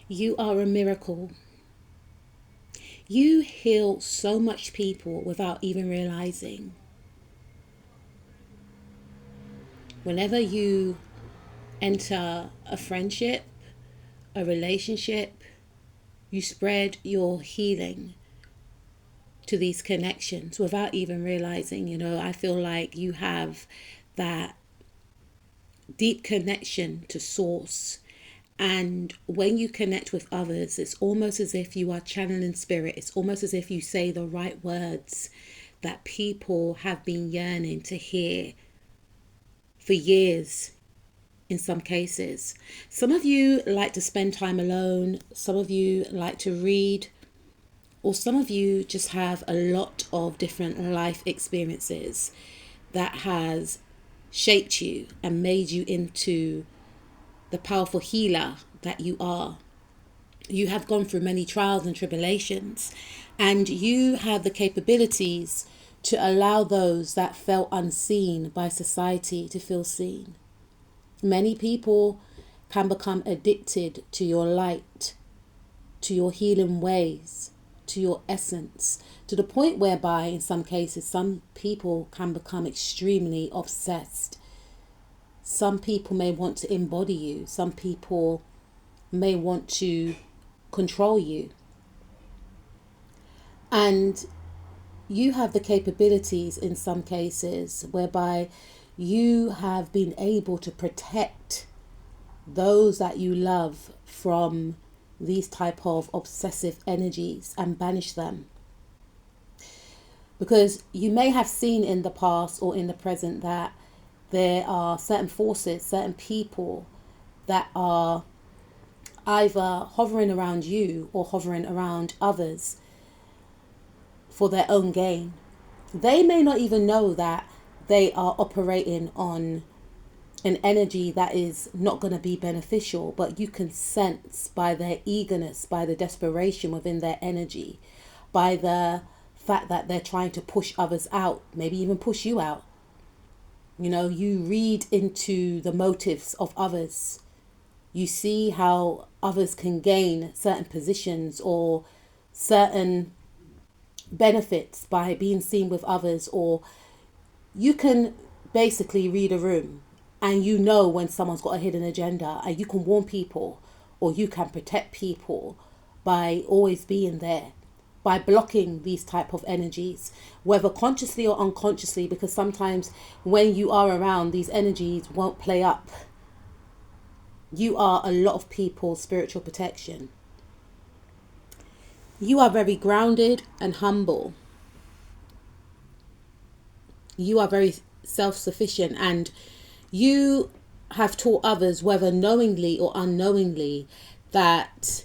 You are a miracle. You heal so much people without even realizing. Whenever you enter a friendship, a relationship, you spread your healing to these connections without even realizing. I feel like you have that deep connection to source. And when you connect with others, it's almost as if you are channeling spirit. It's almost as if you say the right words that people have been yearning to hear for years in some cases. Some of you like to spend time alone. Some of you like to read. Or some of you just have a lot of different life experiences that has shaped you and made you into the powerful healer that you are. You have gone through many trials and tribulations, and you have the capabilities to allow those that felt unseen by society to feel seen. Many people can become addicted to your light, to your healing ways, to your essence, to the point whereby in some cases some people can become extremely obsessed. Some people may want to embody you. Some people may want to control you. And you have the capabilities in some cases whereby you have been able to protect those that you love from these type of obsessive energies and banish them. Because you may have seen in the past or in the present that there are certain forces, certain people that are either hovering around you or hovering around others for their own gain. They may not even know that they are operating on an energy that is not going to be beneficial, but you can sense by their eagerness, by the desperation within their energy, by the fact that they're trying to push others out, maybe even push you out. You read into the motives of others. You see how others can gain certain positions or certain benefits by being seen with others, or you can basically read a room and you know when someone's got a hidden agenda, and you can warn people or you can protect people by always being there, by blocking these type of energies, whether consciously or unconsciously, because sometimes when you are around, these energies won't play up. You are a lot of people's spiritual protection. You are very grounded and humble. You are very self-sufficient, and you have taught others, whether knowingly or unknowingly, that,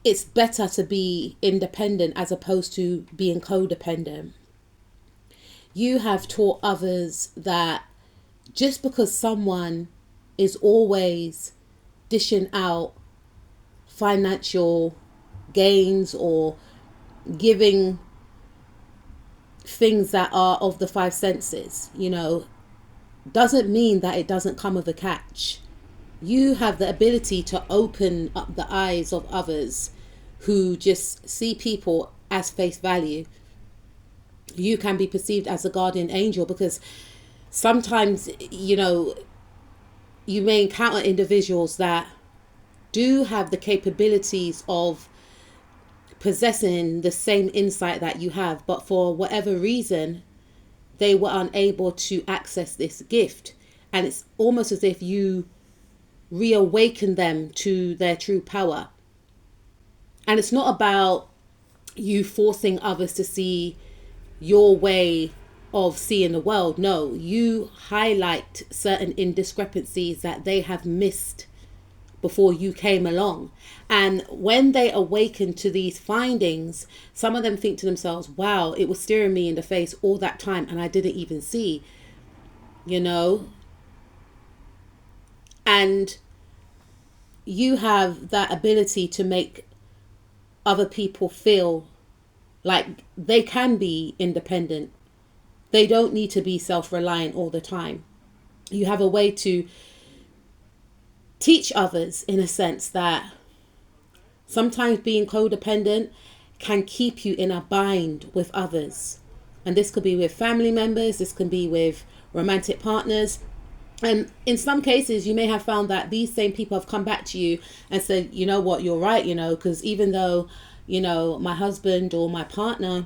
it's better to be independent as opposed to being codependent. You have taught others that just because someone is always dishing out financial gains or giving things that are of the five senses, doesn't mean that it doesn't come with a catch. You have the ability to open up the eyes of others who just see people as face value. You can be perceived as a guardian angel, because sometimes, you may encounter individuals that do have the capabilities of possessing the same insight that you have, but for whatever reason, they were unable to access this gift. And it's almost as if you reawaken them to their true power. And it's not about you forcing others to see your way of seeing the world. No, you highlight certain indiscrepancies that they have missed before you came along. And when they awaken to these findings, some of them think to themselves, wow, it was staring me in the face all that time and I didn't even see, And you have that ability to make other people feel like they can be independent. They don't need to be self-reliant all the time. You have a way to teach others, in a sense, that sometimes being codependent can keep you in a bind with others. And this could be with family members, this can be with romantic partners. And in some cases, you may have found that these same people have come back to you and said, you know what, you're right, because even though, my husband or my partner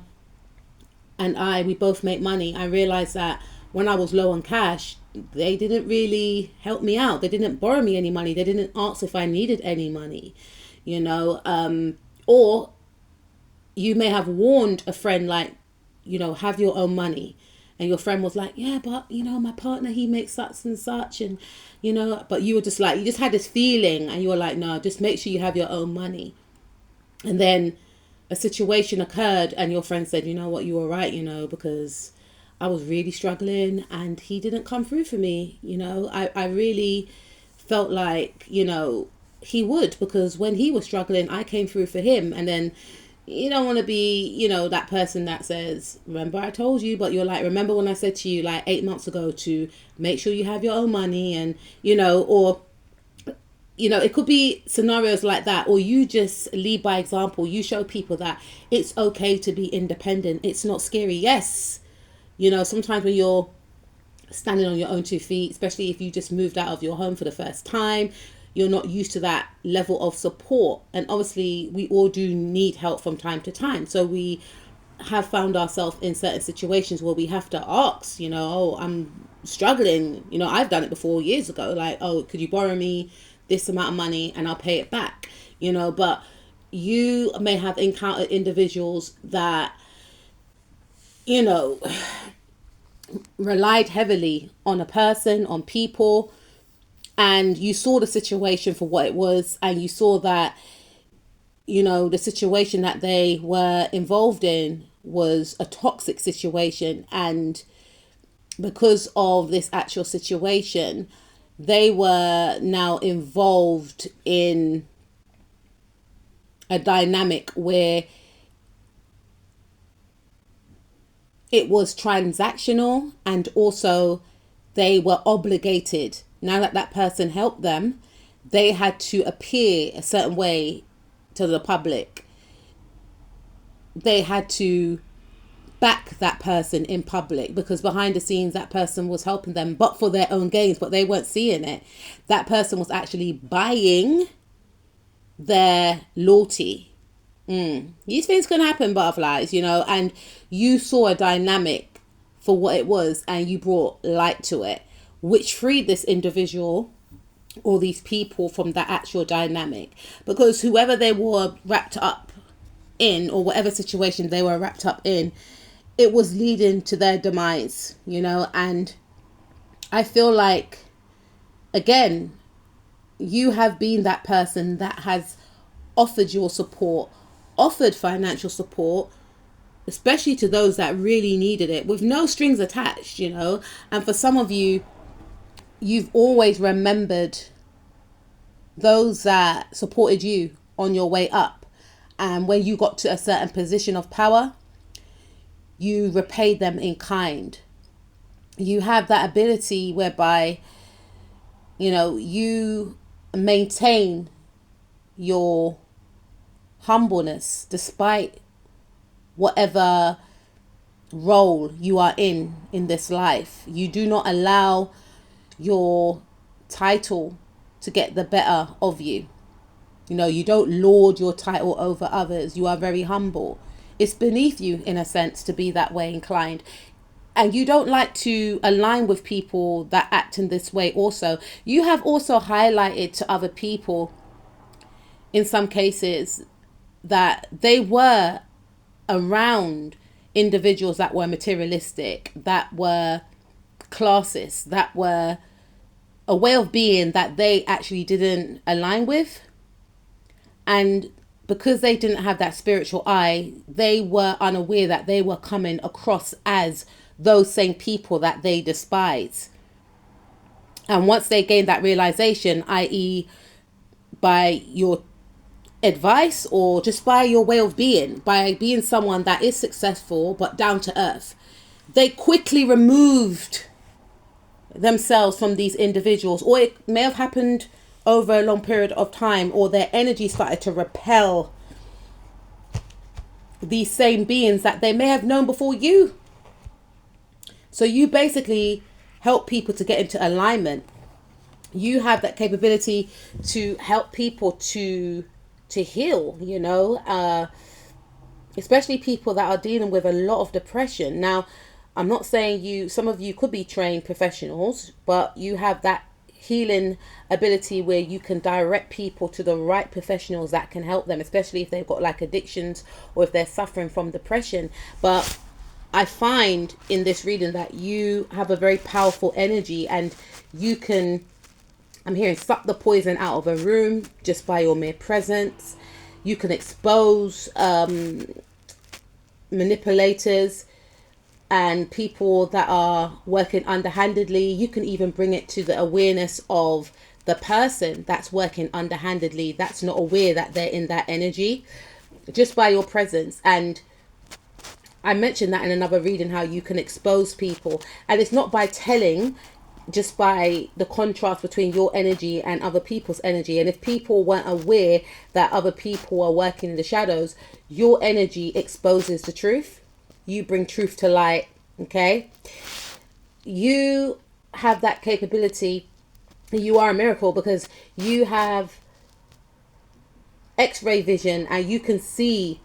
and we both make money, I realized that when I was low on cash, they didn't really help me out. They didn't borrow me any money. They didn't ask if I needed any money, or you may have warned a friend, like, have your own money. And your friend was like, yeah, but, my partner, he makes such and such. And, but you were just like, you just had this feeling and you were like, no, just make sure you have your own money. And then a situation occurred and your friend said, you know what, you were right, because I was really struggling and he didn't come through for me. I really felt like, he would, because when he was struggling, I came through for him. And then you don't want to be, that person that says, remember I told you, but you're like, remember when I said to you like 8 months ago to make sure you have your own money, and, or, it could be scenarios like that, or you just lead by example. You show people that it's okay to be independent. It's not scary. Yes. Sometimes when you're standing on your own 2 feet, especially if you just moved out of your home for the first time, you're not used to that level of support. And obviously we all do need help from time to time. So we have found ourselves in certain situations where we have to ask, oh, I'm struggling. I've done it before years ago. Like, oh, could you borrow me this amount of money and I'll pay it back? But you may have encountered individuals that, relied heavily on a person, on people, and you saw the situation for what it was, and you saw that, the situation that they were involved in was a toxic situation. And because of this actual situation, they were now involved in a dynamic where it was transactional, and also they were obligated. Now that that person helped them, they had to appear a certain way to the public. They had to back that person in public, because behind the scenes that person was helping them, but for their own gains, but they weren't seeing it. That person was actually buying their loyalty. These things can happen, butterflies, and you saw a dynamic for what it was, and you brought light to it, which freed this individual or these people from that actual dynamic. Because whoever they were wrapped up in, or whatever situation they were wrapped up in, it was leading to their demise, and I feel like, again, you have been that person that has offered your support, offered financial support, especially to those that really needed it, with no strings attached, and for some of you, you've always remembered those that supported you on your way up, and when you got to a certain position of power, you repaid them in kind. You have that ability whereby, you maintain your humbleness despite whatever role you are in this life. You do not allow your title to get the better of you. You don't lord your title over others. You are very humble. It's beneath you, in a sense, to be that way inclined. And you don't like to align with people that act in this way also. You have also highlighted to other people, in some cases, that they were around individuals that were materialistic, that were classist, that were a way of being that they actually didn't align with. And because they didn't have that spiritual eye, they were unaware that they were coming across as those same people that they despise. And once they gained that realization, i.e. by your advice or just by your way of being, by being someone that is successful but down to earth, they quickly removed themselves from these individuals. Or it may have happened over a long period of time, or their energy started to repel these same beings that they may have known before you. So you basically help people to get into alignment. You have that capability to help people to heal, you know, especially people that are dealing with a lot of depression. Now, I'm not saying some of you could be trained professionals, but you have that healing ability where you can direct people to the right professionals that can help them, especially if they've got like addictions or if they're suffering from depression. But I find in this reading that you have a very powerful energy, and you can, I'm hearing, suck the poison out of a room just by your mere presence. You can expose manipulators and people that are working underhandedly. You can even bring it to the awareness of the person that's working underhandedly, that's not aware that they're in that energy, just by your presence. And I mentioned that in another reading, how you can expose people. And it's not by telling, just by the contrast between your energy and other people's energy. And if people weren't aware that other people are working in the shadows, your energy exposes the truth. You bring truth to light. Okay, you have that capability. You are a miracle because you have X-ray vision, and you can see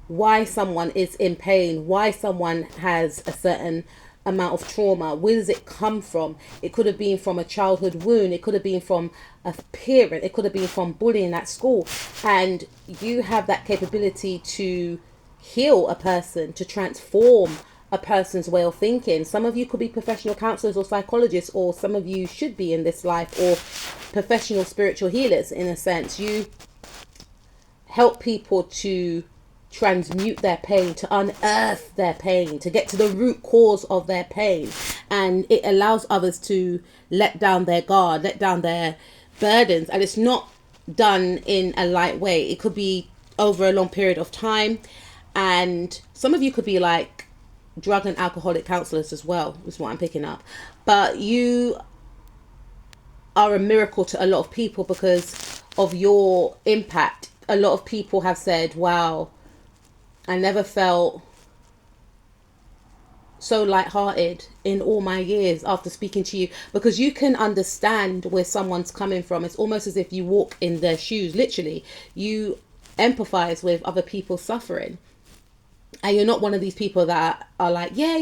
why someone is in pain, why someone has a certain amount of trauma. Where does it come from? It could have been from a childhood wound. It could have been from a parent. It could have been from bullying at school. And you have that capability to heal a person, to transform a person's way of thinking. Some of you could be professional counselors or psychologists, or some of you should be in this life, or professional spiritual healers in a sense. You help people to transmute their pain, to unearth their pain, to get to the root cause of their pain. And it allows others to let down their guard, let down their burdens. And it's not done in a light way. It could be over a long period of time. And some of you could be like drug and alcoholic counselors as well, is what I'm picking up. But you are a miracle to a lot of people because of your impact. A lot of people have said, wow, I never felt so lighthearted in all my years after speaking to you, because you can understand where someone's coming from. It's almost as if you walk in their shoes, literally. You empathize with other people's suffering. And you're not one of these people that are like, yeah,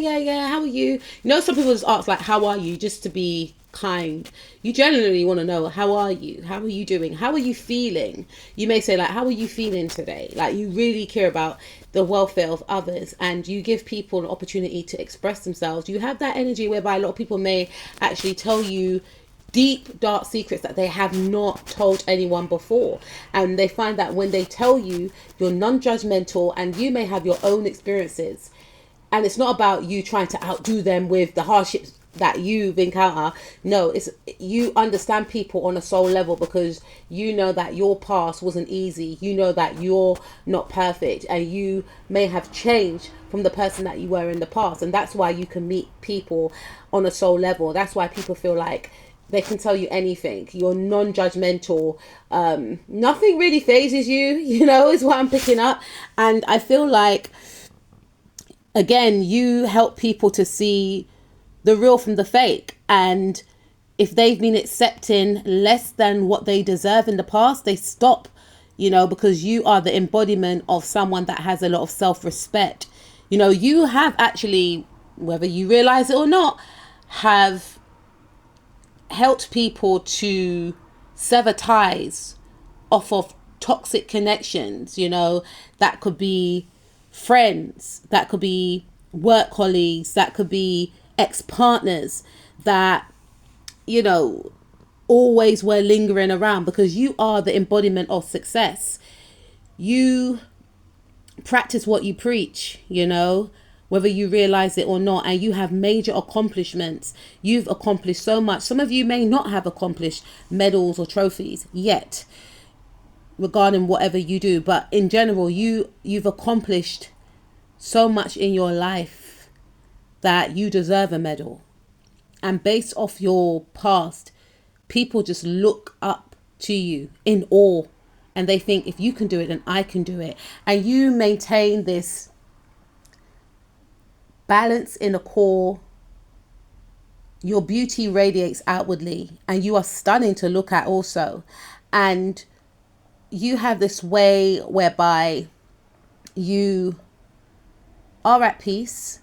how are you? You know, some people just ask like, how are you? Just to be kind. You generally want to know, how are you? How are you doing? How are you feeling? You may say like, how are you feeling today? Like, you really care about the welfare of others, and you give people an opportunity to express themselves. You have that energy whereby a lot of people may actually tell you deep, dark secrets that they have not told anyone before. And they find that when they tell you, you're non-judgmental, and you may have your own experiences. And it's not about you trying to outdo them with the hardships that you've encountered. No, it's you understand people on a soul level, because you know that your past wasn't easy. You know that you're not perfect, and you may have changed from the person that you were in the past. And that's why you can meet people on a soul level. That's why people feel like they can tell you anything. You're non-judgmental. Nothing really phases you, you know, is what I'm picking up. And I feel like, again, you help people to see the real from the fake. And if they've been accepting less than what they deserve in the past, they stop, you know, because you are the embodiment of someone that has a lot of self-respect. You know, you have actually, whether you realize it or not, have helped people to sever ties off of toxic connections. You know, that could be friends, that could be work colleagues, that could be ex-partners that, you know, always were lingering around, because you are the embodiment of success. You practice what you preach, you know, whether you realize it or not. And you have major accomplishments. You've accomplished so much. Some of you may not have accomplished medals or trophies yet regarding whatever you do, but in general, you've accomplished so much in your life that you deserve a medal. And based off your past, people just look up to you, in awe. And they think, if you can do it, then I can do it. And you maintain this balance in the core. Your beauty radiates outwardly, and you are stunning to look at also. And you have this way whereby you are at peace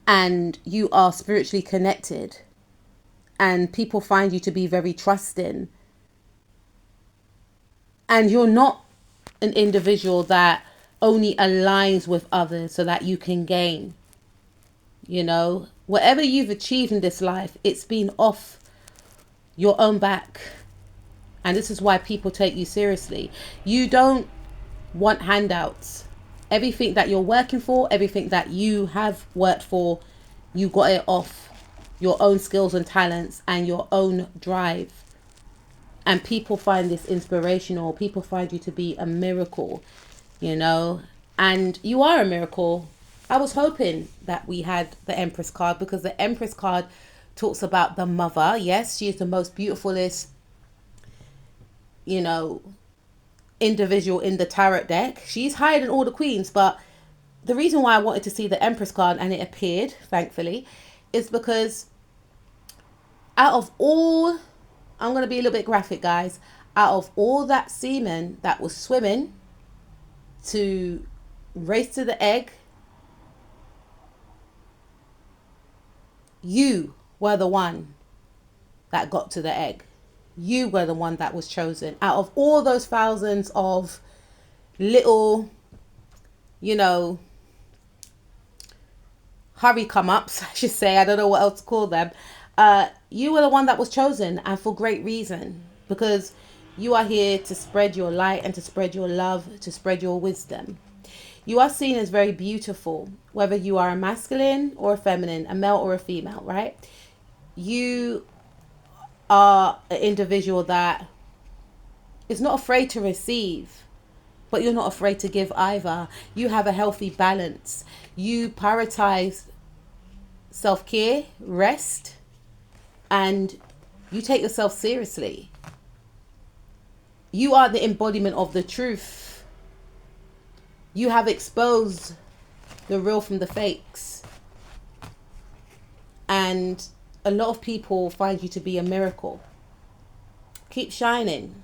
and you are spiritually connected, and people find you to be very trusting. And you're not an individual that only aligns with others so that you can gain. You know, whatever you've achieved in this life, it's been off your own back. And this is why people take you seriously. You don't want handouts. Everything that you're working for, everything that you have worked for, you got it off your own skills and talents and your own drive. And people find this inspirational. People find you to be a miracle, you know. And you are a miracle. I was hoping that we had the Empress card, because the Empress card talks about the mother. Yes, she is the most beautifulest, you know, individual in the tarot deck. She's higher than all the queens. But the reason why I wanted to see the Empress card, and it appeared, thankfully, is because out of all, I'm going to be a little bit graphic, guys. Out of all that semen that was swimming to race to the egg, you were the one that got to the egg. You were the one that was chosen. Out of all those thousands of little, you know, hurry come ups, I should say. I don't know what else to call them. You were the one that was chosen, and for great reason, because you are here to spread your light and to spread your love, to spread your wisdom. You are seen as very beautiful, whether you are a masculine or a feminine, a male or a female, right? You are an individual that is not afraid to receive, but you're not afraid to give either. You have a healthy balance. You prioritize self-care, rest, and you take yourself seriously. You are the embodiment of the truth. You have exposed the real from the fakes. And a lot of people find you to be a miracle. Keep shining.